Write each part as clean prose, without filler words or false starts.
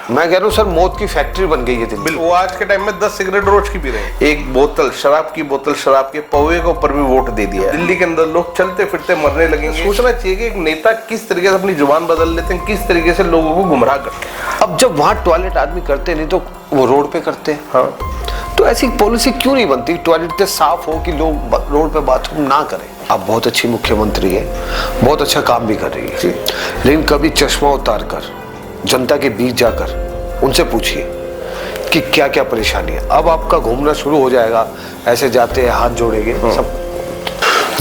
मैं कह रहा हूँ सर, मौत की फैक्ट्री बन गई है दिल्ली। वो आज के टाइम में 10 सिगरेट रोज की पी रहे हैं। एक बोतल शराब के पौवे के ऊपर भी वोट दे दिया है। दिल्ली के अंदर लोग चलते फिरते मरने लगेंगे। सोचना चाहिए कि एक नेता किस तरीके से अपनी जुबान बदल लेते हैं, किस तरीके से लोगों को गुमराह करते हैं। अब जब वहाँ टॉयलेट आदमी करते नहीं तो वो रोड पे करते हैं। हाँ, तो ऐसी पॉलिसी क्यों नहीं बनती, टॉयलेट इतने साफ हो कि लोग रोड पे बाथरूम ना करें। आप बहुत अच्छी मुख्यमंत्री है, बहुत अच्छा काम भी कर रही है, लेकिन कभी चश्मा उतार कर जनता के बीच जाकर उनसे पूछिए कि क्या क्या परेशानी है। अब आपका घूमना शुरू हो जाएगा, ऐसे जाते हैं हाथ जोड़ेंगे सब।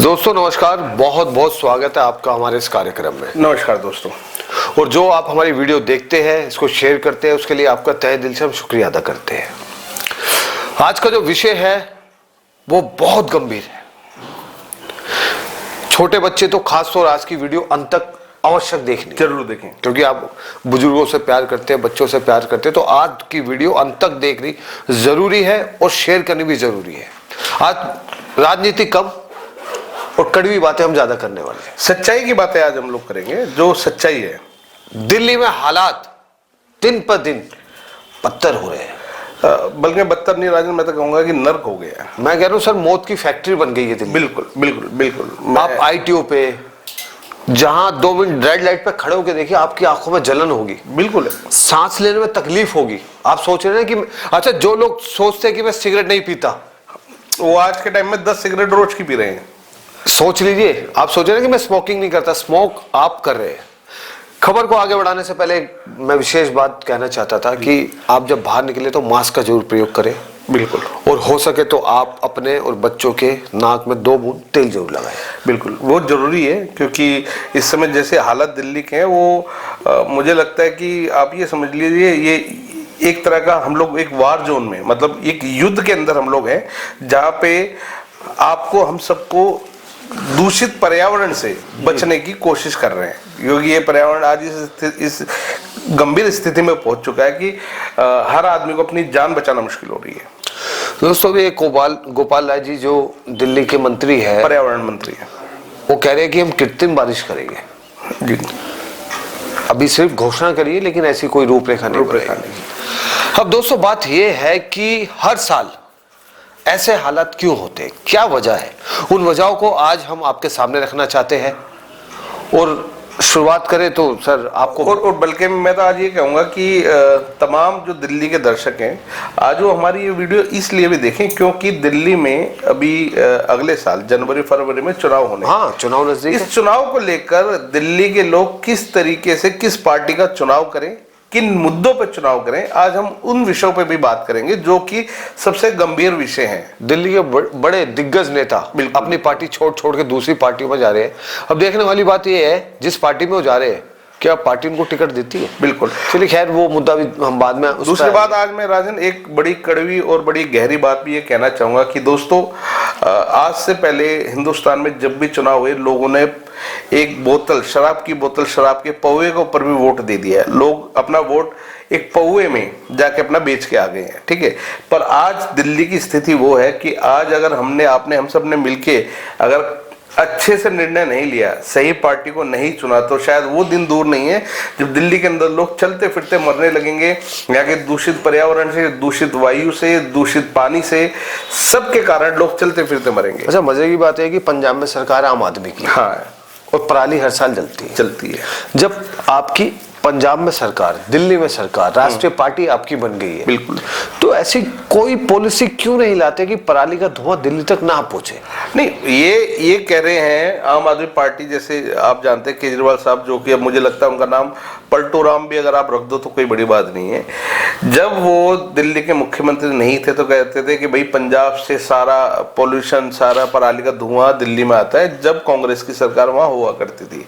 दोस्तों नमस्कार, बहुत बहुत स्वागत है आपका हमारे इस कार्यक्रम में। नमस्कार दोस्तों। और जो आप हमारी वीडियो देखते हैं, इसको शेयर करते हैं, उसके लिए आपका तहे दिल से हम शुक्रिया अदा करते हैं। आज का जो विषय है वो बहुत गंभीर है। छोटे बच्चे तो खास तौर आज की वीडियो अंत तक आवश्यक देखनी, जरूर देखें, क्योंकि आप बुजुर्गों से प्यार करते हैं, बच्चों से प्यार करते हैं, तो आज की वीडियो अंत तक देखनी जरूरी है और शेयर करनी भी जरूरी है। आज राजनीति कम और कड़वी बातें हम ज्यादा करने वाले हैं। सच्चाई की बातें आज हम लोग करेंगे, जो सच्चाई है। दिल्ली में हालात दिन पर दिन बदतर हो रहे हैं, बल्कि बदतर नहीं राजन, मैं तो कहूंगा कि नर्क हो गया है। मैं कह रहा हूं सर, मौत की फैक्ट्री बन गई है दिल्ली। बिल्कुल बिल्कुल बिल्कुल। आप ITO पे जहां 2 मिनट रेड लाइट पे खड़े होकर देखिए, आपकी आंखों में जलन होगी, बिल्कुल सांस लेने में तकलीफ होगी। आप सोच रहे हैं कि अच्छा, जो लोग सोचते हैं कि मैं सिगरेट नहीं पीता, वो आज के टाइम में 10 सिगरेट रोज की पी रहे हैं। सोच लीजिए, आप सोच रहे हैं कि मैं स्मोकिंग नहीं करता, स्मोक आप कर रहे हैं। खबर को आगे बढ़ाने से पहले मैं विशेष बात कहना चाहता था कि आप जब बाहर निकले तो मास्क का जरूर प्रयोग करें। बिल्कुल। और हो सके तो आप अपने और बच्चों के नाक में 2 बूंद तेल जरूर लगाएं। बिल्कुल, वो जरूरी है, क्योंकि इस समय जैसे हालत दिल्ली के हैं वो मुझे लगता है कि आप ये समझ लीजिए, ये एक तरह का हम लोग एक वार जोन में, मतलब एक युद्ध के अंदर हम लोग हैं, जहाँ पे आपको हम सबको दूषित पर्यावरण से बचने की कोशिश कर रहे हैं, क्योंकि ये पर्यावरण आज इस गंभीर स्थिति में पहुंच चुका है कि हर आदमी को अपनी जान बचाना मुश्किल हो रही है। दोस्तों, ये गोपाल राय जी जो दिल्ली के मंत्री है, पर्यावरण मंत्री है, वो कह रहे हैं कि हम कृत्रिम बारिश करेंगे। जी, अभी सिर्फ घोषणा करिए, लेकिन ऐसी कोई रूपरेखा नहीं। अब दोस्तों, बात यह है कि हर साल ऐसे हालात क्यों होते हैं, क्या वजह है, उन वजहों को आज हम आपके सामने रखना चाहते हैं। और शुरुआत करें तो सर आपको, और बल्कि मैं तो आज ये कहूँगा कि तमाम जो दिल्ली के दर्शक हैं, आज वो हमारी ये वीडियो इसलिए भी देखें क्योंकि दिल्ली में अभी अगले साल जनवरी फरवरी में चुनाव होने, हाँ चुनाव नजदीक। इस चुनाव को लेकर दिल्ली के लोग किस तरीके से किस पार्टी का चुनाव करें, किन मुद्दों पर चुनाव करें, आज हम उन विषयों पर भी बात करेंगे जो कि सबसे गंभीर विषय हैं। दिल्ली के बड़े दिग्गज नेता अपनी पार्टी छोड़ के दूसरी पार्टियों में जा रहे हैं। अब देखने वाली बात यह है, जिस पार्टी में वो जा रहे हैं, क्या पार्टी उनको टिकट देती है? बिल्कुल। चलिए खैर, वो मुद्दा भी हम बाद में। दूसरी बात, आज मैं राजन एक बड़ी कड़वी और बड़ी गहरी बात भी ये कहना चाहूंगा कि दोस्तों, आज से पहले हिंदुस्तान में जब भी चुनाव हुए, लोगों ने एक बोतल शराब के पौवे के ऊपर भी वोट दे दिया है। लोग अपना वोट एक पौवे में जाके अपना बेच के आ गए हैं, ठीक है। पर आज दिल्ली की स्थिति वो है कि आज अगर हम सब ने मिलके अगर अच्छे से निर्णय नहीं लिया, सही पार्टी को नहीं चुना, तो शायद वो दिन दूर नहीं है जब दिल्ली के अंदर लोग चलते फिरते मरने लगेंगे। यहाँ के दूषित पर्यावरण से, दूषित वायु से, दूषित पानी से, सबके कारण लोग चलते फिरते मरेंगे। अच्छा, मजे की बात है कि पंजाब में सरकार आम आदमी की, हाँ, और पराली हर साल चलती है। जब आपकी पंजाब में सरकार, दिल्ली में सरकार, राष्ट्रीय पार्टी आपकी बन गई है, बिल्कुल, तो ऐसी कोई पॉलिसी क्यों नहीं लाते कि पराली का धुआं दिल्ली तक ना पहुंचे? नहीं, ये कह रहे हैं आम आदमी पार्टी, जैसे आप जानते हैं केजरीवाल साहब, जो कि अब मुझे लगता है उनका नाम पलटू राम भी अगर आप रख दो तो कोई बड़ी बात नहीं है। जब वो दिल्ली के मुख्यमंत्री नहीं थे तो कहते थे कि भाई पंजाब से सारा पोल्यूशन, सारा पराली का धुआं दिल्ली में आता है, जब कांग्रेस की सरकार वहां हुआ करती थी।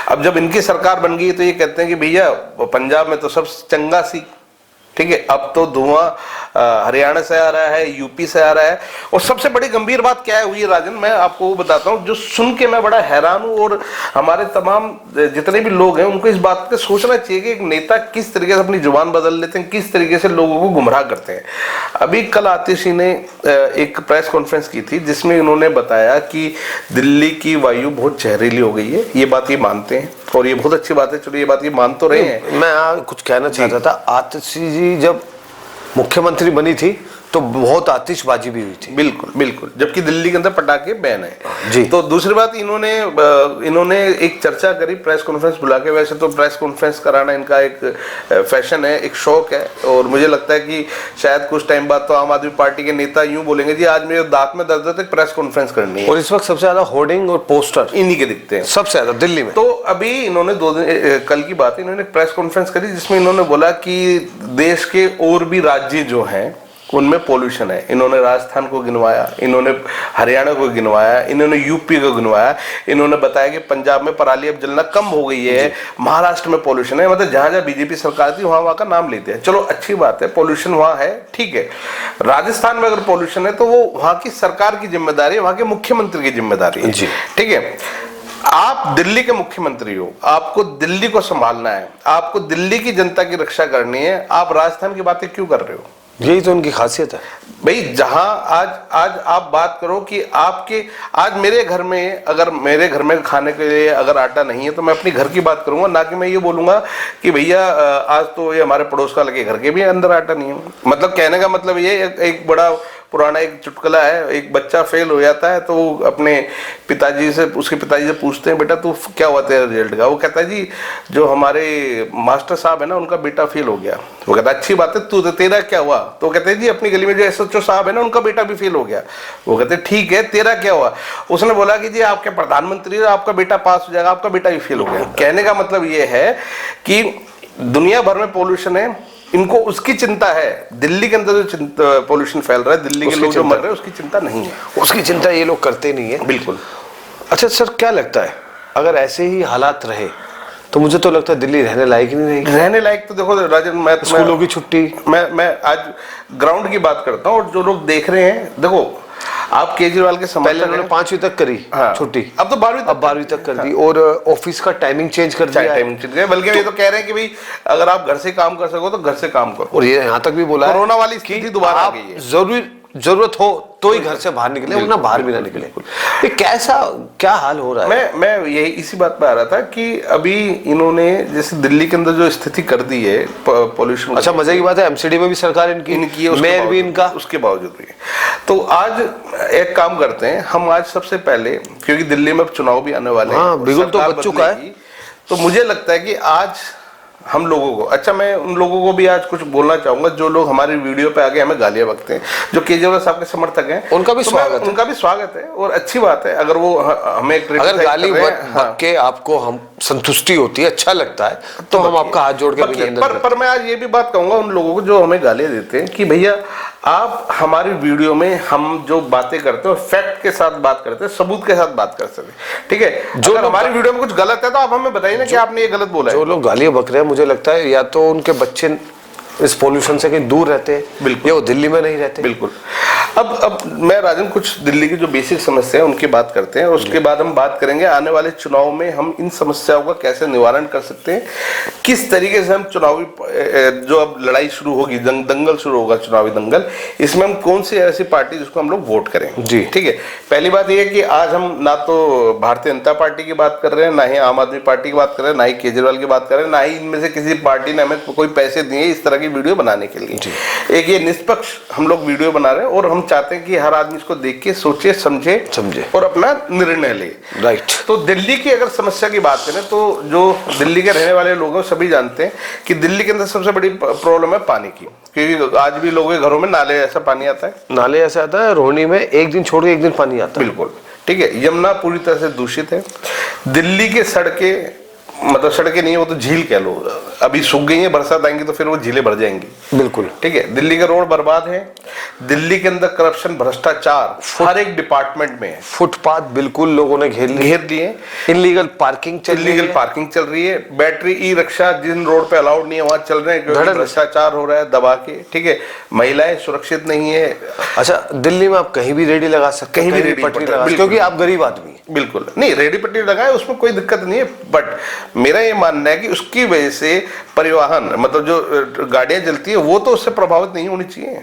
अब जब इनकी सरकार बन गई तो ये कहते हैं कि भैया पंजाब में तो सब चंगा सी, ठीक है। अब तो धुआं हरियाणा से आ रहा है, यूपी से आ रहा है। और सबसे बड़ी गंभीर बात क्या है हुई राजन, मैं आपको वो बताता हूँ जो सुन के मैं बड़ा हैरान हूँ, और हमारे तमाम जितने भी लोग हैं उनको इस बात पे सोचना चाहिए कि एक नेता किस तरीके से अपनी जुबान बदल लेते हैं, किस तरीके से लोगों को गुमराह करते हैं। अभी कल आतिशी ने एक प्रेस कॉन्फ्रेंस की थी जिसमें उन्होंने बताया कि दिल्ली की वायु बहुत जहरीली हो गई है, ये बात ये मानते हैं। और ये बहुत अच्छी बात है, चलो ये बात ये मान तो रहे हैं। मैं कुछ कहना चाहता था, आतिशी जी जब मुख्यमंत्री बनी थी तो बहुत आतिशबाजी भी हुई थी। बिल्कुल बिल्कुल, जबकि दिल्ली के अंदर पटाखे बैन है जी। तो दूसरी बात, इन्होंने एक चर्चा करी प्रेस कॉन्फ्रेंस बुला के। वैसे तो प्रेस कॉन्फ्रेंस कराना इनका एक फैशन है, एक शौक है, और मुझे लगता है कि शायद कुछ टाइम बाद तो आम आदमी पार्टी के नेता यूं बोलेंगे, जी आज मेरे दांत में दर्द है तो प्रेस कॉन्फ्रेंस करनी है। और इस वक्त सबसे ज्यादा होर्डिंग और पोस्टर इन्हीं के दिखते हैं सबसे ज्यादा दिल्ली में। तो अभी इन्होंने 2 दिन, कल की बात है, इन्होंने प्रेस कॉन्फ्रेंस करी जिसमें इन्होंने बोला कि देश के और भी राज्य जो हैं उनमें पोल्यूशन है। इन्होंने राजस्थान को गिनवाया, इन्होंने हरियाणा को गिनवाया, इन्होंने यूपी को गिनवाया, इन्होंने बताया कि पंजाब में पराली अब जलना कम हो गई है, महाराष्ट्र में पोल्यूशन है। मतलब जहां जहां बीजेपी सरकार थी वहां का नाम लेते हैं। चलो अच्छी बात है, पोल्यूशन वहां है, ठीक है। राजस्थान में अगर पोल्यूशन है तो वो वहां की सरकार की जिम्मेदारी है, वहां के मुख्यमंत्री की जिम्मेदारी है, ठीक है। आप दिल्ली के मुख्यमंत्री हो, आपको दिल्ली को संभालना है, आपको दिल्ली की जनता की रक्षा करनी है, आप राजस्थान की बातें क्यों कर रहे हो? यही तो उनकी खासियत है भाई। जहां आज आप बात करो कि आपके आज मेरे घर में, अगर मेरे घर में खाने के लिए अगर आटा नहीं है तो मैं अपनी घर की बात करूंगा, ना कि मैं ये बोलूंगा कि भैया आज तो ये हमारे पड़ोस का लगे घर के भी अंदर आटा नहीं है। मतलब कहने का मतलब ये एक बड़ा पुराना एक चुटकुला है, एक बच्चा फेल हो जाता है तो वो अपने पिताजी से, उसके पिताजी से पूछते हैं, बेटा तू क्या हुआ तेरा रिजल्ट का? वो कहता है जी जो हमारे मास्टर साहब है ना उनका बेटा फेल हो गया। वो कहता है अच्छी बात है, तू तेरा क्या हुआ? तो वो कहते हैं जी अपनी गली में जो एसएचओ साहब है ना उनका बेटा भी फेल हो गया। वो कहते हैं ठीक है, तेरा क्या हुआ? उसने बोला कि जी आपके प्रधानमंत्री, आपका बेटा पास हो जाएगा, आपका बेटा भी फेल हो गया। कहने का मतलब ये है कि दुनिया भर में पोल्यूशन है, इनको उसकी चिंता है। दिल्ली के अंदर जो पोल्यूशन फैल रहा है, दिल्ली के लोग जो मर रहे हैं उसकी चिंता नहीं है, उसकी चिंता ये लोग करते नहीं है। बिल्कुल। अच्छा सर, क्या लगता है अगर ऐसे ही हालात रहे तो मुझे तो लगता है दिल्ली रहने लायक ही नहीं रहेगी। रहने लायक तो देखो राजन, मैं स्कूलों की छुट्टी, मैं आज ग्राउंड की बात करता हूँ और जो लोग देख रहे हैं, देखो आप केजरीवाल के पहले उन्होंने 5वीं तक करी छुट्टी, अब तो 12वीं तक कर दी, और ऑफिस का टाइमिंग चेंज कर दिया है। बल्कि ये तो कह रहे हैं कि भाई अगर आप घर से काम कर सको तो घर से काम करो। और ये यहाँ तक भी बोला है कोरोना वाली स्थिति दोबारा आ गई है, जरूरत हो तो ही घर से बाहर निकले, वरना बाहर भी ना निकले। ये कैसा क्या हाल हो रहा है? मैं यही इसी बात पे आ रहा था कि अभी इन्होंने जैसे दिल्ली के अंदर जो स्थिति कर दी है पॉल्यूशन। अच्छा मजे की बात है, एमसीडी में भी सरकार इनकी है, मेयर भी इनका, उसके बावजूद भी। तो आज एक काम करते हैं हम, आज सबसे पहले, क्योंकि दिल्ली में चुनाव भी आने वाले हैं, बिल्कुल तो बच चुका है, तो मुझे लगता है कि आज हम लोगों को, अच्छा मैं उन लोगों को भी आज कुछ बोलना चाहूंगा जो लोग हमारी वीडियो पे आके हमें गालियां बकते हैं, जो केजरीवाल साहब के समर्थक हैं, उनका भी स्वागत है, उनका भी स्वागत है और अच्छी बात है। अगर वो हमें अगर गाली बक के आपको हम संतुष्टि होती है, अच्छा लगता है, तो हम आपका हाथ जोड़ के अभिनंदन करते हैं। पर मैं आज ये भी बात कहूंगा उन लोगों को जो हमें गालियां देते हैं कि भैया आप हमारी वीडियो में हम जो बातें करते हैं फैक्ट के साथ बात करते हैं, सबूत के साथ बात कर सकते, ठीक है। जो हमारी वीडियो में कुछ गलत है तो आप हमें बताइए ना कि आपने ये गलत बोला है। जो लोग गालियां बक रहे हैं, मुझे लगता है या तो उनके बच्चे इस पोल्यूशन से कहीं दूर रहते हैं, बिल्कुल, या वो दिल्ली में नहीं रहते। बिल्कुल। अब मैं राजन कुछ दिल्ली की जो बेसिक समस्या है उनकी बात करते हैं, उसके बाद हम बात करेंगे आने वाले चुनाव में हम इन समस्याओं का कैसे निवारण कर सकते हैं, किस तरीके से हम चुनावी जो अब लड़ाई शुरू होगी, दंगल शुरू होगा, चुनावी दंगल, इसमें हम कौन सी ऐसी पार्टी जिसको हम लोग वोट करें जी, ठीक है। पहली बात यह है कि आज हम ना तो भारतीय जनता पार्टी की बात कर रहे हैं, ना ही आम आदमी पार्टी की बात कर रहे हैं, ना ही केजरीवाल की बात कर रहे हैं, ना ही इनमें से किसी पार्टी ने हमें कोई पैसे दिए इस तरह की वीडियो बनाने के लिए। एक ये निष्पक्ष हम लोग वीडियो बना रहे हैं और हम चाहते हैं कि हर आदमी इसको देख के सोचे समझे और अपना निर्णय ले। राइट। तो दिल्ली की अगर समस्या की बात करें तो जो दिल्ली के रहने वाले लोग हैं सभी जानते हैं कि दिल्ली के अंदर सबसे बड़ी प्रॉब्लम है पानी की, क्योंकि आज भी लोगों के घरों में नाले ऐसा पानी आता है, नाले ऐसा आता है, रोहिणी में एक दिन छोड़ के एक दिन पानी आता है। बिल्कुल, ठीक है। यमुना पूरी तरह से दूषित है। दिल्ली के सड़कें, मतलब सड़कें नहीं है, वो तो झील कह लो, अभी सूख गई है, बरसात आएंगी तो फिर वो झीलें भर जाएंगी। बिल्कुल, ठीक है। दिल्ली का रोड बर्बाद है, दिल्ली के अंदर करप्शन, भ्रष्टाचार हर एक डिपार्टमेंट में है। फुटपाथ बिल्कुल लोगों ने घेर लिए, इलीगल पार्किंग चल रही है, बैटरी ई रिक्शा जिन रोड पे अलाउड नहीं है वहां चल रहे हैं क्योंकि भ्रष्टाचार हो रहा है दबा के, ठीक है। महिलाएं सुरक्षित नहीं है। अच्छा, दिल्ली में आप कहीं भी रेडी लगा सकते, कहीं भी रेडी पटरी लगा, क्योंकि आप गरीब आदमी। बिल्कुल नहीं, रेडी पटरी लगाए उसमें कोई दिक्कत नहीं है, बट मेरा ये मानना है कि उसकी वजह से परिवहन, मतलब जो गाड़ियां चलती है वो तो उससे प्रभावित नहीं होनी चाहिए।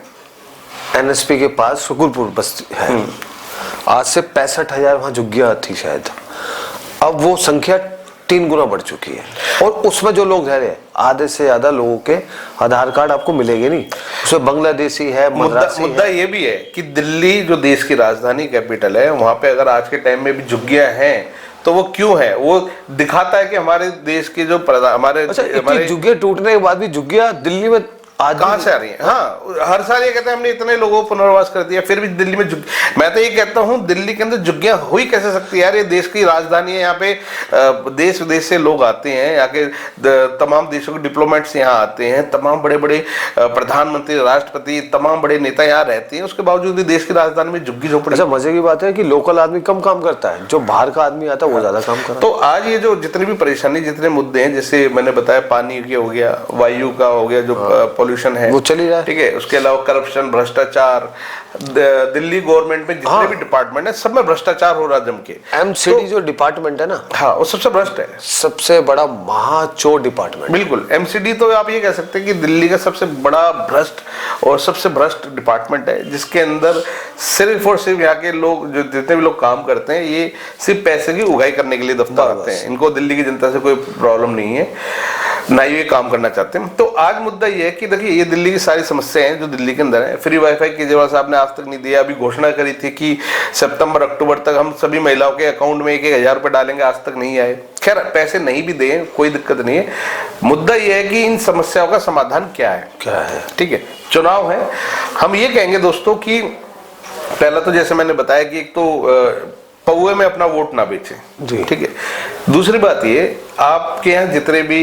एनएसपी के पास शुकुरपुर बस्ती है, आज से 65,000 वहां झुग्गियां थी शायद, अब वो संख्या 3 गुना बढ़ चुकी है। और उसमें जो लोग रह रहे हैं, आधे से ज्यादा लोगों के आधार कार्ड आपको मिलेंगे नहीं, उसमें बांग्लादेशी है, मुद्दा ये भी है कि दिल्ली जो देश की राजधानी कैपिटल है, वहां पे अगर आज के टाइम में भी झुग्गियां हैं तो वो क्यों है? वो दिखाता है कि हमारे देश के जो हमारे झुग्गियां टूटने के बाद भी झुग्गियां दिल्ली में कहां से आ रही है? हाँ, हर साल ये कहते हैं हमने इतने लोगों को पुनर्वास कर दिया, फिर भी दिल्ली में मैं तो ये कहता हूँ दिल्ली के अंदर झुग्गियां हुई कैसे सकती है यार? ये देश की राजधानी है, यहाँ पे देश विदेश से लोग आते हैं, यहाँ के तमाम देशों के डिप्लोमेट्स यहाँ आते हैं, तमाम बड़े बड़े प्रधानमंत्री, राष्ट्रपति, तमाम बड़े नेता यहाँ रहते हैं, उसके बावजूद भी देश की राजधानी में झुग्गी झोपड़ी। अच्छा, मजे की बात है कि लोकल आदमी कम काम करता है, जो बाहर का आदमी आता है वो ज्यादा काम करता है। तो आज ये जो जितनी भी परेशानी, जितने मुद्दे हैं, जैसे मैंने बताया पानी की हो गया, वायु का हो गया, जो पॉल्यूशन है वो चली रहा है, ठीक है, उसके अलावा करप्शन, भ्रष्टाचार, दिल्ली गवर्नमेंट में जितने भी डिपार्टमेंट है सब में भ्रष्टाचार हो रहा जम के। एमसीडी जो डिपार्टमेंट है ना, हाँ, वो सबसे भ्रष्ट है, सबसे बड़ा महाचोर डिपार्टमेंट। बिल्कुल, एमसीडी तो आप ये कह सकते हैं कि दिल्ली का सबसे बड़ा भ्रष्ट और सबसे भ्रष्ट डिपार्टमेंट है, जिसके अंदर सिर्फ और सिर्फ यहाँ के लोग, जो जितने भी लोग काम करते हैं, ये सिर्फ पैसे की उगाही करने के लिए दफ्तर आते हैं। इनको दिल्ली की जनता से कोई प्रॉब्लम नहीं है, ना ये काम करना चाहते हैं। तो आज मुद्दा ये है कि देखिए, ये दिल्ली की सारी समस्याएं हैं जो दिल्ली के अंदर है। फ्री वाईफाई केजरीवाल साहब ने आज तक नहीं दिया, अभी घोषणा करी थी कि सितंबर अक्टूबर तक हम सभी महिलाओं के अकाउंट में 1-1 हज़ार रुपए डालेंगे, आज तक नहीं आए। खैर, पैसे नहीं भी दें कोई दिक्कत नहीं है, मुद्दा ये है कि इन समस्याओं का समाधान क्या है। ठीक है, चुनाव है, हम ये कहेंगे दोस्तों कि पहला तो जैसे मैंने बताया कि एक तो पौए में अपना वोट ना बेचें, ठीक है। दूसरी बात ये, आपके यहाँ जितने भी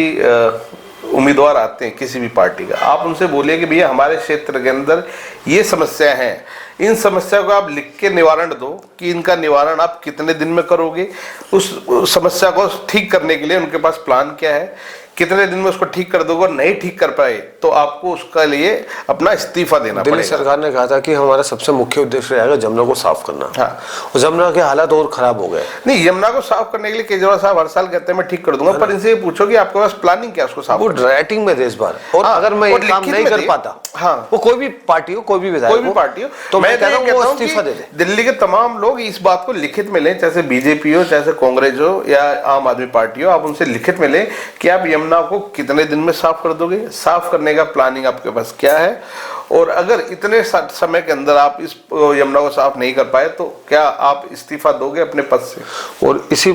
उम्मीदवार आते हैं किसी भी पार्टी का, आप उनसे बोलिए कि भैया हमारे क्षेत्र के अंदर ये समस्या है, इन समस्याओं को आप लिख के निवारण दो कि इनका निवारण आप कितने दिन में करोगे, उस समस्या को ठीक करने के लिए उनके पास प्लान क्या है, कितने दिन में उसको ठीक कर दोगे, नहीं ठीक कर पाए तो आपको उसका लिए अपना इस्तीफा देना पड़ेगा। दिल्ली सरकार ने कहा था कि हमारा सबसे मुख्य उद्देश्य रहेगा जमुना को साफ करना। हाँ, और जमुना के हालात और खराब हो गए। नहीं, यमुना को साफ करने के लिए केजरीवाल साहब हर साल कहते हैं मैं ठीक कर दूंगा, पर इनसे ये पूछो कि आपके पास प्लानिंग क्या है उसको साफ? वो राइटिंग में दे इस बार, और अगर मैं ये काम नहीं कर पाता, हाँ, वो कोई भी पार्टी हो, कोई भी विधायक, कोई भी पार्टी हो, तो मैं कहता हूं वो इस्तीफा दे दे। दिल्ली के तमाम लोग इस बात को लिखित में लें, चाहे बीजेपी हो, चाहे कांग्रेस हो या आम आदमी पार्टी हो, आप उनसे लिखित में लें कि आप यमुना को कितने दिन में साफ कर दोगे, साफ करने का प्लानिंग आपके पास क्या है, और अगर इतने समय के अंदर आप इस यमुना को साफ नहीं कर पाए तो क्या आप इस्तीफा दोगे अपने पद से? और इसी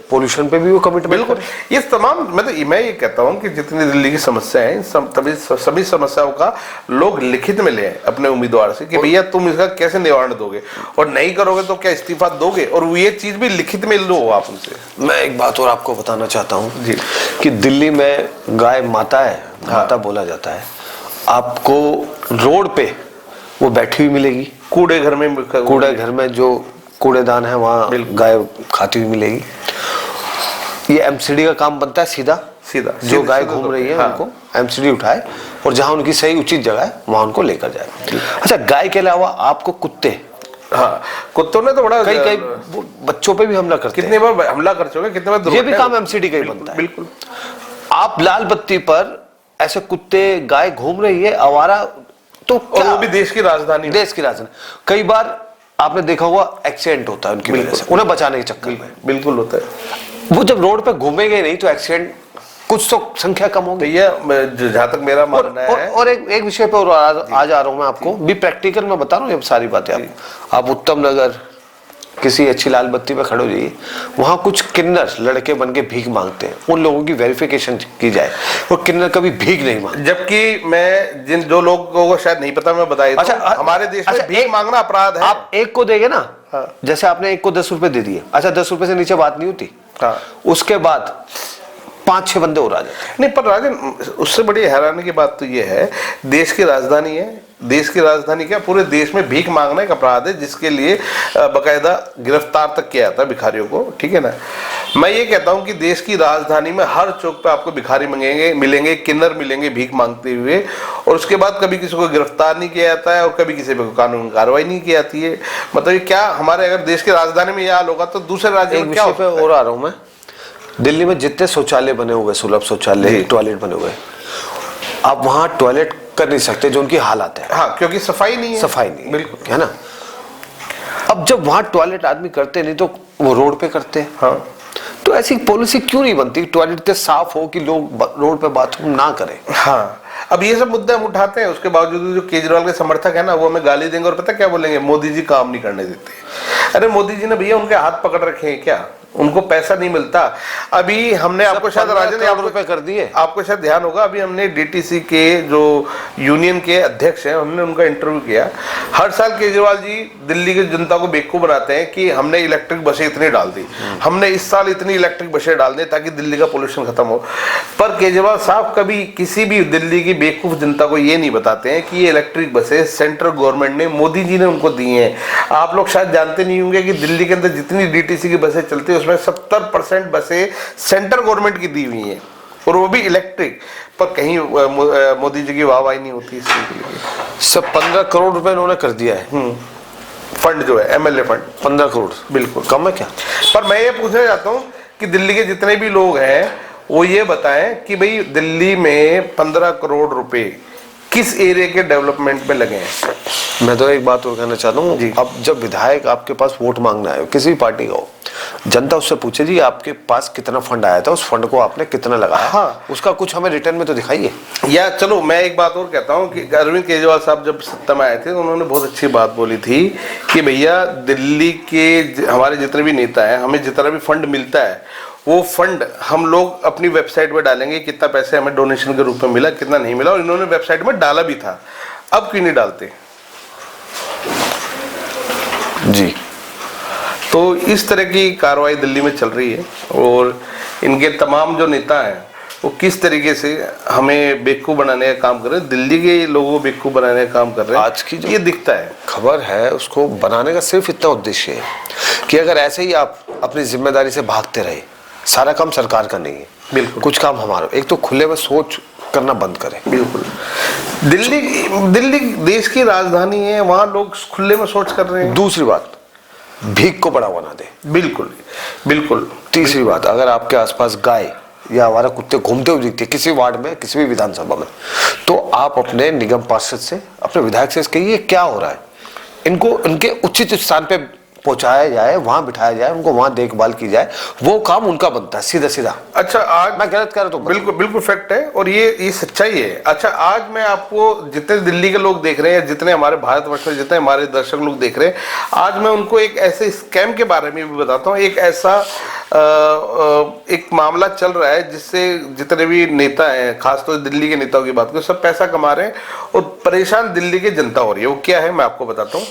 पोल्यूशन पे भी वो कमिटमेंट। बिल्कुल, ये तमाम मैं ये कहता हूं कि जितनी दिल्ली की समस्या है, सभी समस्याओं का लोग लिखित में ले अपने उम्मीदवार से कि भैया तुम इसका कैसे निवारण दोगे, और नहीं करोगे तो क्या इस्तीफा दोगे, और ये चीज भी लिखित में लो आप उनसे। मैं एक बात और आपको बताना चाहता हूँ जी, कि दिल्ली में गाय माता है, माता बोला जाता है, आपको रोड पे वो बैठी हुई मिलेगी, कूड़े घर में जो कूड़ेदान है वहाँ गाय खाती हुई मिलेगी। ये एमसीडी का काम बनता है सीधा जो गाय घूम रही है, उनको एमसीडी उठाए और जहाँ उनकी सही उचित जगह है वहाँ उनको लेकर जाए। अच्छा, गाय के अलावा आपको कुत्ते, हाँ, कुत्तों ने तो बड़ा कई बच्चों पे भी हमला करते हैं, कितने बार हमला कर चुके, कितने बार ये भी काम एमसीडी का ही बनता है। बिल्कुल, आप लाल बत्ती पर ऐसे कुत्ते, गाय घूम रही है आवारा, तो और वो भी देश की राजधानी कई बार आपने देखा होगा एक्सीडेंट होता है उनकी वजह से, उन्हें बचाने के चक्कर में। बिल्कुल होता है। वो जब रोड पे घूमेंगे नहीं तो एक्सीडेंट कुछ तो संख्या कम होगी। जहां तक मेरा मानना है। और एक विषय पर आज आ रहा हूं मैं आपको भी प्रैक्टिकल में बता रहा हूँ ये सारी बातें। आप उत्तम नगर किसी अच्छी लाल बत्ती पे खड़े हो जाइए, वहां कुछ किन्नर लड़के बन के भीख मांगते हैं, उन लोगों की वेरिफिकेशन की जाए, वो किन्नर कभी भीख नहीं मांगते। जबकि मैं जो लोगों को शायद नहीं पता, मैं बताई, अच्छा, हमारे देश में भीख मांगना अपराध है। आप एक को देंगे ना, जैसे आपने एक को 10 रुपए दे दिए, अच्छा 10 रुपए से नीचे बात नहीं होती, उसके बाद 5-6 बंदे और आ जाते। नहीं, पर राजन, उससे बड़ी हैरानी की बात तो ये है, देश की राजधानी है, देश की राजधानी क्या पूरे देश में भीख मांगना एक अपराध है, जिसके लिए बकायदा गिरफ्तार तक किया जाता है भिखारियों को, ठीक है ना। मैं ये कहता हूं कि देश की राजधानी में हर चौक पे आपको भिखारी मिलेंगे, किन्नर मिलेंगे भीख मांगते हुए, और उसके बाद कभी किसी को गिरफ्तार नहीं किया जाता है और कभी किसी पे कानूनी कार्रवाई नहीं की जाती है। मतलब क्या हमारे अगर देश की राजधानी में यह हाल होगा तो दूसरे राज्यों में क्या होगा? और आ रहा हूं मैं, दिल्ली में जितने शौचालय बने हुए, सुलभ शौचालय, टॉयलेट बने हुए, आप वहां टॉयलेट कर नहीं सकते जो उनकी हालत है। हाँ, क्योंकि सफाई नहीं है। बिल्कुल, है ना। अब जब वहां टॉयलेट आदमी करते नहीं तो वो रोड पे करते हैं। हाँ, तो ऐसी पॉलिसी क्यों नहीं बनती, टॉयलेट इतने साफ हो कि लोग रोड पे बाथरूम ना करें। हाँ, अब ये सब मुद्दे हम उठाते हैं, उसके बावजूद जो केजरीवाल के समर्थक है ना, वो हमें गाली देंगे और पता क्या बोलेंगे, मोदी जी काम नहीं करने देते। अरे मोदी जी ने भैया उनके हाथ पकड़ रखे हैं क्या, उनको पैसा नहीं मिलता। अभी हमने आपको शायद राजन रुपए कर दिए, आपको शायद ध्यान होगा, अभी हमने डीटीसी के जो यूनियन के अध्यक्ष हैं, हमने उनका इंटरव्यू किया। हर साल केजरीवाल जी दिल्ली की जनता को बेवकूफ बनाते हैं कि हमने इलेक्ट्रिक बसें इतनी डाल दी, हमने इस साल इतनी इलेक्ट्रिक बसें डाल दी ताकि दिल्ली का पोल्यूशन खत्म हो। पर केजरीवाल साहब कभी किसी भी दिल्ली की बेवकूफ जनता को ये नहीं बताते हैं कि ये इलेक्ट्रिक बसें सेंट्रल गवर्नमेंट ने, मोदी जी ने उनको दी हैं। आप लोग शायद जानते नहीं होंगे कि दिल्ली के अंदर जितनी डीटीसी की बसें चलती है उसमें 70% बसें सेंट्रल गवर्नमेंट की दी हुई हैं, और वो भी इलेक्ट्रिक। पर कहीं मोदी जी की वाहवाही नहीं होती इस चीज के लिए। सब 15 करोड़ रुपए उन्होंने कर दिया है फंड जो है, एमएलए फंड 15 करोड़, बिल्कुल कम है क्या। पर मैं ये पूछना चाहता हूँ कि दिल्ली के जितने भी लोग हैं वो ये बताएं कि भाई दिल्ली में 15 करोड़ रुपए किस एरिया के डेवलपमेंट में लगे हैं। मैं तो एक बात और कहना चाहता हूँ, अब जब विधायक आपके पास वोट मांगना है, किसी भी पार्टी का हो, जनता उससे पूछे जी आपके पास कितना फंड आया था, उस फंड को आपने कितना लगाया, हाँ, उसका कुछ हमें रिटर्न में तो दिखाइए। या चलो मैं एक बात और कहता हूँ कि अरविंद केजरीवाल साहब जब सत्ता में आए थे तो उन्होंने बहुत अच्छी बात बोली थी कि भैया दिल्ली के हमारे जितने भी नेता हैं, हमें जितना भी फंड मिलता है वो फंड हम लोग अपनी वेबसाइट में डालेंगे, कितना पैसे हमें डोनेशन के रूप में मिला, कितना नहीं मिला, और इन्होंने वेबसाइट में डाला भी था। अब क्यों नहीं डालते जी। तो इस तरह की कार्रवाई दिल्ली में चल रही है, और इनके तमाम जो नेता हैं वो किस तरीके से हमें बेवकूफ़ बनाने का काम कर रहे हैं, दिल्ली के लोगों को बेवकूफ़ बनाने का काम कर रहे हैं। आज की जो ये दिखता है खबर है, उसको बनाने का सिर्फ इतना उद्देश्य है कि अगर ऐसे ही आप अपनी जिम्मेदारी से भागते रहे, सारा काम सरकार का नहीं है, बिल्कुल कुछ काम हमारा, एक तो खुले में सोच करना बंद करें। बिल्कुल। दिल्ली देश की राजधानी है, वहां लोग खुले में सोच कर रहे हैं। दूसरी बात, भीख को बढ़ावा ना दे। बिल्कुल बिल्कुल। तीसरी बात, अगर आपके आसपास गाय या हमारा कुत्ते घूमते हुए दिखते किसी वार्ड में, किसी भी विधानसभा में, तो आप अपने निगम पार्षद से, अपने विधायक से कहिए क्या हो रहा है, इनको इनके उचित स्थान पे पहुंचाया जाए, वहां बिठाया जाए, उनको वहां देखभाल की जाए, वो काम उनका बनता है सीधा सीधा। अच्छा, आज मैं गलत कह रहा हूं तो बिल्कुल बिल्कुल फैक्ट है, और ये सच्चाई है। अच्छा, आज मैं आपको जितने दिल्ली के लोग देख रहे हैं, जितने हमारे भारतवर्ष में जितने हमारे दर्शक लोग देख रहे हैं, आज मैं उनको एक ऐसे स्कैम के बारे में भी बताता हूँ। एक ऐसा एक मामला चल रहा है जिससे जितने भी नेता हैं, खासतौर से दिल्ली के नेताओं की बात करें, सब पैसा कमा रहे हैं और परेशान दिल्ली की जनता हो रही है। वो क्या है मैं आपको बताता हूँ।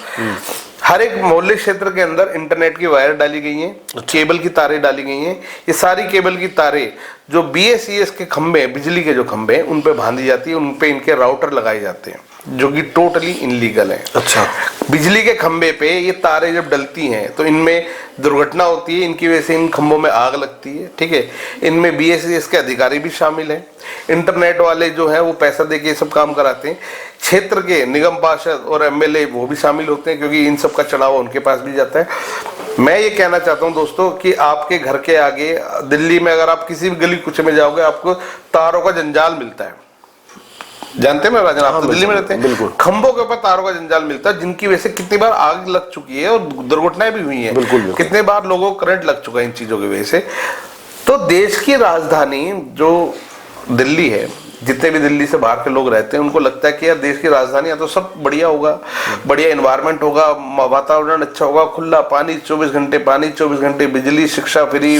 हर एक मोहल्ले क्षेत्र के अंदर इंटरनेट की वायर डाली गई हैं, केबल की तारें डाली गई हैं। ये सारी केबल की तारें जो BSES के खंभे, बिजली के जो खंभे हैं, उन पे बांधी जाती है, उन पे इनके राउटर लगाए जाते हैं, जो कि टोटली इनलीगल है। अच्छा, बिजली के खंभे पे ये तारें जब डलती हैं तो इनमें दुर्घटना होती है, इनकी वजह से इन खंभों में आग लगती है, ठीक है। इनमें BSES के अधिकारी भी शामिल हैं, इंटरनेट वाले जो हैं वो पैसा देके ये सब काम कराते हैं, क्षेत्र के निगम पार्षद और MLA वो भी शामिल होते हैं, क्योंकि इन सब का चढ़ावा उनके पास भी जाता है। मैं ये कहना चाहता हूं दोस्तों कि आपके घर के आगे दिल्ली में अगर आप किसी भी गली कुचे में जाओगे, आपको तारों का जंजाल मिलता है। जानते हैं राजन, आप तो दिल्ली में रहते हैं, बिल्कुल। खंभों के ऊपर तारों का जंजाल मिलता है, जिनकी वजह से कितनी बार आग लग चुकी है और दुर्घटनाएं भी हुई हैं। बिल्कुल। कितने बार लोगों को करंट लग चुका है इन चीजों की वजह से। तो देश की राजधानी जो दिल्ली है, जितने भी दिल्ली से बाहर के लोग रहते हैं, उनको लगता है कि यार देश की राजधानी है तो सब बढ़िया होगा, बढ़िया एनवायरनमेंट होगा, वातावरण अच्छा होगा, खुला पानी, 24 घंटे पानी, 24 घंटे बिजली, शिक्षा फ्री,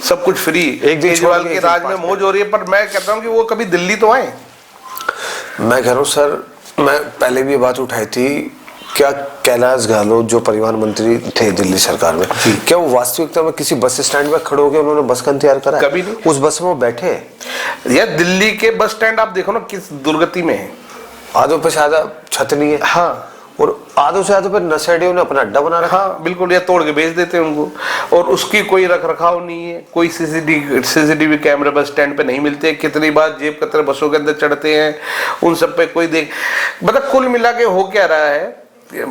सब कुछ फ्री। एक केजरीवाल के राज में मौज हो रही है। पर मैं कहता हूँ कि वो कभी दिल्ली तो आए। मैं कह रहा हूँ सर, मैं पहले भी ये बात उठाई थी, क्या कैलाश गहलोत जो परिवहन मंत्री थे दिल्ली सरकार में, क्या वो वास्तविकता में किसी बस स्टैंड में खड़े होकर उन्होंने बस का इंतजार करा? कभी नहीं। उस बस में वो बैठे। यार दिल्ली के बस स्टैंड आप देखो ना किस दुर्गति में है, आधों पे ज्यादा छत नहीं है, हाँ, और आधों से आधों पे नशेड़ियों ने अपना अड्डा बना रखा। हाँ बिल्कुल, या तोड़ के बेच देते हैं उनको, और उसकी कोई रख रखाव नहीं है। कोई सीसीटीवी कैमरे बस स्टैंड पे नहीं मिलते। कितनी बार जेब कतरे बसों के अंदर चढ़ते हैं, उन सब पे कोई देख, मतलब कुल मिला के हो क्या रहा है।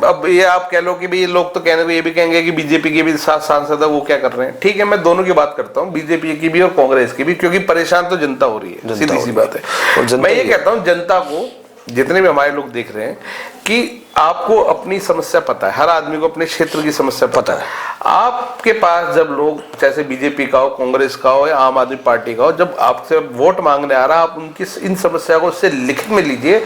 अब ये आप कह लो कि भाई लोग तो कहने को ये भी कहेंगे कि बीजेपी के भी 7 सांसद है, वो क्या कर रहे हैं। ठीक है, मैं दोनों की बात करता हूँ, बीजेपी की भी और कांग्रेस की भी, क्योंकि परेशान तो जनता हो रही है, सीधी सी बात है। और मैं ये कहता हूँ जनता को जितने भी हमारे लोग देख रहे हैं कि आपको अपनी समस्या पता है, हर आदमी को अपने क्षेत्र की समस्या पता है। आपके पास जब लोग, चाहे बीजेपी का हो, कांग्रेस का हो या आम आदमी पार्टी का हो, जब आपसे वोट मांगने आ रहा है, आप उनकी इन समस्या को उससे लिखित में लीजिए।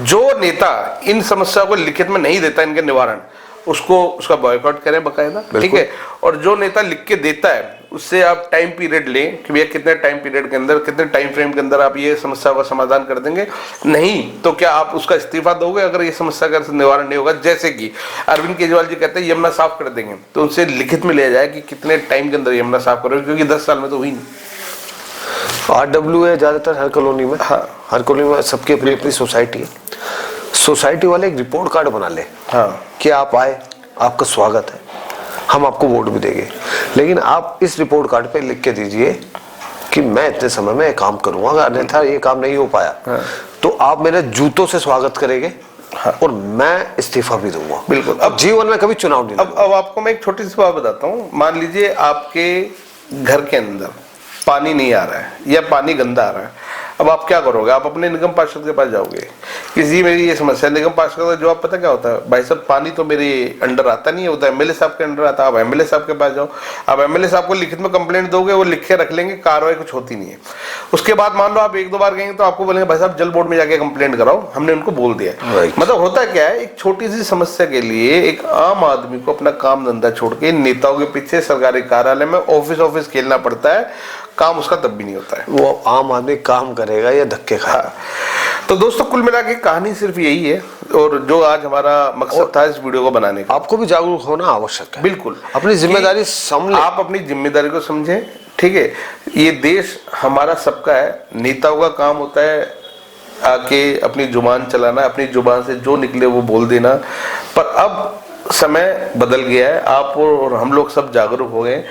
जो नेता इन समस्या को लिखित में नहीं देता इनके निवारण, उसका बॉयकॉट करें बकायदा, ठीक है। और जो नेता लिख के देता है उससे आप टाइम पीरियड लें कि भैया कितने टाइम पीरियड के अंदर, कितने टाइम फ्रेम के अंदर आप ये समस्या का समाधान कर देंगे। नहीं तो क्या आप उसका इस्तीफा दोगे अगर ये समस्या का निवारण नहीं होगा। जैसे कि अरविंद केजरीवाल जी कहते हैं यमुना साफ कर देंगे, तो उनसे लिखित में लिया जाए कि कितने टाइम के अंदर यमुना साफ करोगे, क्योंकि 10 साल में तो हुई नहीं। RW है ज्यादातर हर कॉलोनी में। हाँ, हर कॉलोनी में सबकी अपनी अपनी सोसाइटी है। सोसाइटी वाले एक रिपोर्ट कार्ड बना ले, हाँ, कि आप आए, आपका स्वागत है, हम आपको वोट भी देंगे, लेकिन आप इस रिपोर्ट कार्ड पे लिख के दीजिए कि मैं इतने समय में काम करूंगा, अगर अन्यथा ये काम नहीं हो पाया तो आप मेरे जूतों से स्वागत करेंगे और मैं इस्तीफा भी दूंगा। बिल्कुल। अब जीवन में कभी चुनाव नहीं। अब आपको मैं एक छोटी सी बात बताता हूँ। मान लीजिए आपके घर के अंदर पानी नहीं आ रहा है या पानी गंदा आ रहा है, अब आप क्या करोगे? आप अपने निगम पार्षद के पास जाओगे कि जी मेरी ये समस्या है। निगम पार्षद का जवाब पता क्या होता है? भाई साहब पानी तो मेरे अंडर आता नहीं होता, एमएलए साहब के अंडर आता है। आप एमएलए साहब के पास जाओ, आप एमएलए साहब को लिखित में कंप्लेंट दोगे, वो लिख के रख लेंगे, कार्रवाई कुछ होती नहीं है। उसके बाद मान लो आप 1-2 बार गएंगे तो आपको बोलेंगे भाई साहब जल बोर्ड में जाके कंप्लेंट कराओ, हमने उनको बोल दिया। मतलब होता क्या है, एक छोटी सी समस्या के लिए एक आम आदमी को अपना काम धंधा छोड़ के नेताओं के पीछे सरकारी कार्यालय में ऑफिस खेलना पड़ता है। काम उसका तब भी नहीं होता है। वो आम आदमी काम करेगा या धक्के खाएगा। तो दोस्तों कुल मिला के कहानी सिर्फ यही है, और जो आज हमारा मकसद था इस वीडियो को बनाने का। आपको भी जागरूक होना आवश्यक है। बिल्कुल, अपनी जिम्मेदारी समझें। आप अपनी जिम्मेदारी को समझें, ठीक है। ये देश हमारा सबका है। नेताओं का काम होता है आके अपनी जुबान चलाना, अपनी जुबान से जो निकले वो बोल देना। पर अब समय बदल गया है, आप और हम लोग सब जागरूक हो गए।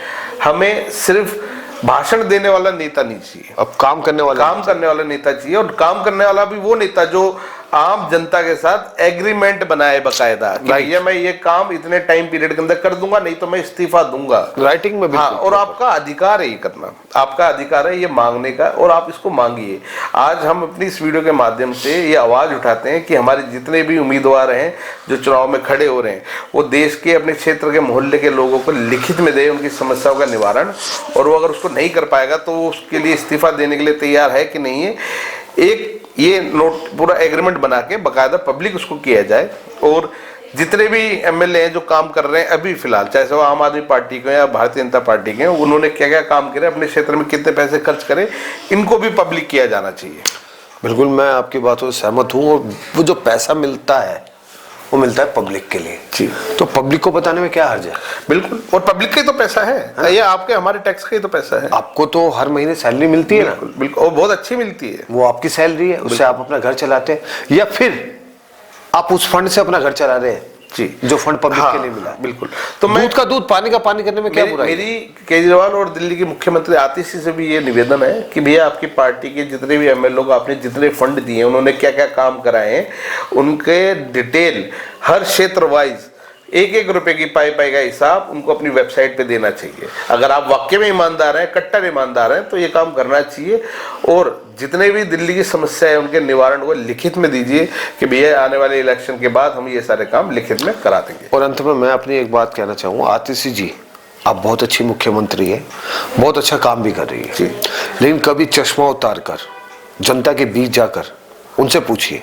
हमें सिर्फ भाषण देने वाला नेता नहीं चाहिए, अब काम करने वाला नेता चाहिए। और काम करने वाला भी वो नेता जो आम जनता के साथ एग्रीमेंट बनाए बकायदा, भैया मैं ये काम इतने टाइम पीरियड के अंदर कर दूंगा, नहीं तो मैं इस्तीफा दूंगा, राइटिंग में। हाँ, और आपका अधिकार है ये करना, आपका अधिकार है ये मांगने का, और आप इसको मांगिए। आज हम अपनी इस वीडियो के माध्यम से ये आवाज उठाते हैं कि हमारे जितने भी उम्मीदवार हैं जो चुनाव में खड़े हो रहे हैं, वो देश के अपने क्षेत्र के मोहल्ले के लोगों को लिखित में दे उनकी समस्याओं का निवारण, और वो अगर उसको नहीं कर पाएगा तो उसके लिए इस्तीफा देने के लिए तैयार है कि नहीं है। एक ये नोट पूरा एग्रीमेंट बना के बकायदा पब्लिक उसको किया जाए। और जितने भी एमएलए हैं जो काम कर रहे हैं अभी फिलहाल, चाहे वो आम आदमी पार्टी के या भारतीय जनता पार्टी के, उन्होंने क्या क्या काम करे, अपने क्षेत्र में कितने पैसे खर्च करे, इनको भी पब्लिक किया जाना चाहिए। बिल्कुल, मैं आपकी बातों से सहमत हूँ। और वो जो पैसा मिलता है वो मिलता है पब्लिक के लिए जी, तो पब्लिक को बताने में क्या हर्ज है? बिल्कुल, और पब्लिक का ही तो पैसा है, ये आपके हमारे टैक्स का ही तो पैसा है। आपको तो हर महीने सैलरी मिलती है ना? बिल्कुल, और बहुत अच्छी मिलती है। वो आपकी सैलरी है, उससे आप अपना घर चलाते हैं, या फिर आप उस फंड से अपना घर चला रहे हैं जी, जो फंड पब्लिक के लिए मिला। बिल्कुल। तो मैं दूध का दूध पानी का पानी करने में क्या बुराई? मेरी केजरीवाल और दिल्ली के मुख्यमंत्री आतिश से भी ये निवेदन है कि भैया आपकी पार्टी के जितने भी एमएलए को आपने जितने फंड दिए, उन्होंने क्या क्या काम कराए हैं, उनके डिटेल हर क्षेत्र वाइज 1-1 रुपए की पाई का हिसाब उनको अपनी वेबसाइट पे देना चाहिए। अगर आप वाकई में ईमानदार हैं, कट्टर ईमानदार हैं, तो ये काम करना चाहिए। और जितने भी दिल्ली की समस्या है उनके निवारण को लिखित में दीजिए कि भैया आने वाले इलेक्शन के बाद हम ये सारे काम लिखित में करा देंगे। और अंत में मैं अपनी एक बात कहना चाहूँगा, आतिशी जी आप बहुत अच्छी मुख्यमंत्री है, बहुत अच्छा काम भी कर रही है, लेकिन कभी चश्मा उतार कर जनता के बीच जाकर उनसे पूछिए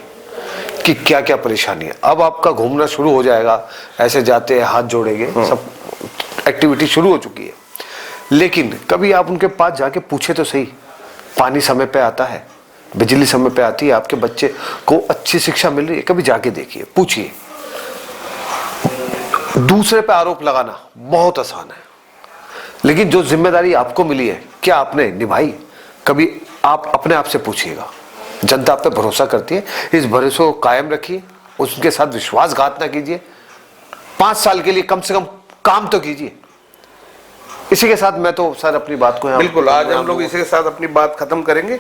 कि क्या क्या परेशानी है। अब आपका घूमना शुरू हो जाएगा, ऐसे जाते हैं हाथ जोड़ेंगे, सब एक्टिविटी शुरू हो चुकी है, लेकिन कभी आप उनके पास जाके पूछे तो सही, पानी समय पे आता है, बिजली समय पे आती है, आपके बच्चे को अच्छी शिक्षा मिल रही है, कभी जाके देखिए, पूछिए। दूसरे पे आरोप लगाना बहुत आसान है, लेकिन जो जिम्मेदारी आपको मिली है क्या आपने निभाई? कभी आप अपने आप से पूछिएगा। जनता आप पे भरोसा करती है, इस भरोसे को कायम रखिए, उसके साथ विश्वासघात ना कीजिए। 5 साल के लिए कम से कम काम तो कीजिए। इसी के साथ मैं तो सर अपनी बात को बिल्कुल, आज हम लोग इसी के साथ अपनी बात खत्म करेंगे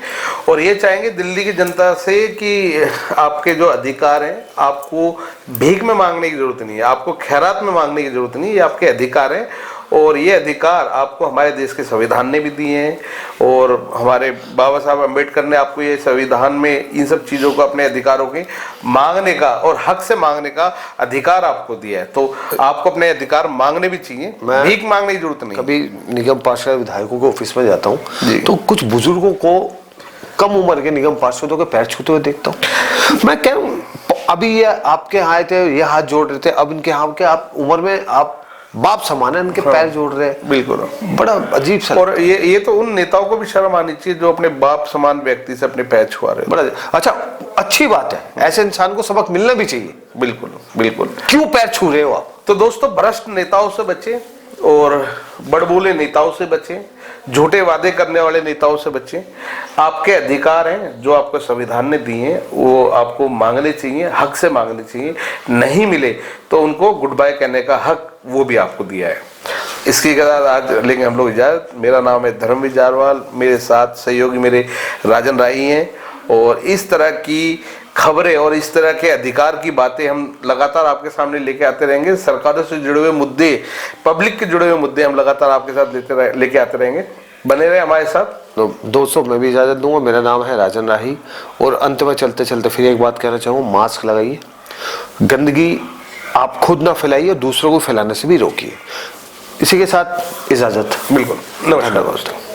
और ये चाहेंगे दिल्ली की जनता से कि आपके जो अधिकार हैं आपको भीख में मांगने की जरूरत नहीं है, आपको खैरात में मांगने की जरूरत नहीं है, ये आपके अधिकार हैं और ये अधिकार आपको हमारे देश के संविधान ने भी दिए हैं और हमारे बाबा साहब अम्बेडकर ने आपको ये संविधान में इन सब चीज़ों को, अपने अधिकारों के मांगने का और हक से मांगने का अधिकार आपको दिया है। तो आपको अपने अधिकार मांगने भी चाहिए, भीख मांगने की जरूरत नहीं। कभी निगम पार्षद विधायकों के ऑफिस में जाता हूँ तो कुछ बुजुर्गों को, कम उम्र के निगम पार्षदों के पैर छूते हुए देखता हूँ। मैं कह रहा हूँ अभी ये आपके यहाँ आए थे, ये हाथ जोड़ रहे थे, अब इनके यहाँ के आप उम्र में आप बाप समान है, इनके पैर जोड़ रहे हैं। बिल्कुल, बड़ा अजीब सा। और ये तो उन नेताओं को भी शर्म आनी चाहिए जो अपने बाप समान व्यक्ति से अपने पैर छुआ रहे हैं। बड़ा अच्छा, अच्छी बात है, ऐसे इंसान को सबक मिलना भी चाहिए। बिल्कुल बिल्कुल। क्यों पैर छू रहे हो आप? तो दोस्तों, भ्रष्ट नेताओं से बचें और बड़बोले नेताओं से बचें, झूठे वादे करने वाले नेताओं से बचें। आपके अधिकार हैं जो आपको संविधान ने दिए हैं, वो आपको मांगने चाहिए, हक से मांगने चाहिए। नहीं मिले तो उनको गुड बाय कहने का हक वो भी आपको दिया है। इसके साथ आज लेंगे हम लोग इजाजत। मेरा नाम है धर्मवीर जारवाल, मेरे साथ सहयोगी मेरे राजन राही हैं और इस तरह की खबरें और इस तरह के अधिकार की बातें हम लगातार आपके सामने लेके आते रहेंगे। सरकारों से जुड़े हुए मुद्दे, पब्लिक के जुड़े हुए मुद्दे हम लगातार आपके साथ लेके आते रहेंगे। बने रहे हमारे साथ। तो दोस्तों, मैं भी इजाज़त दूंगा। मेरा नाम है राजन राही और अंत में चलते चलते फिर एक बात कहना चाहूँगा, मास्क लगाइए, गंदगी आप खुद ना फैलाइए और दूसरों को फैलाने से भी रोकिए। इसी के साथ इजाज़त। बिल्कुल, नमस्कार दोस्तों।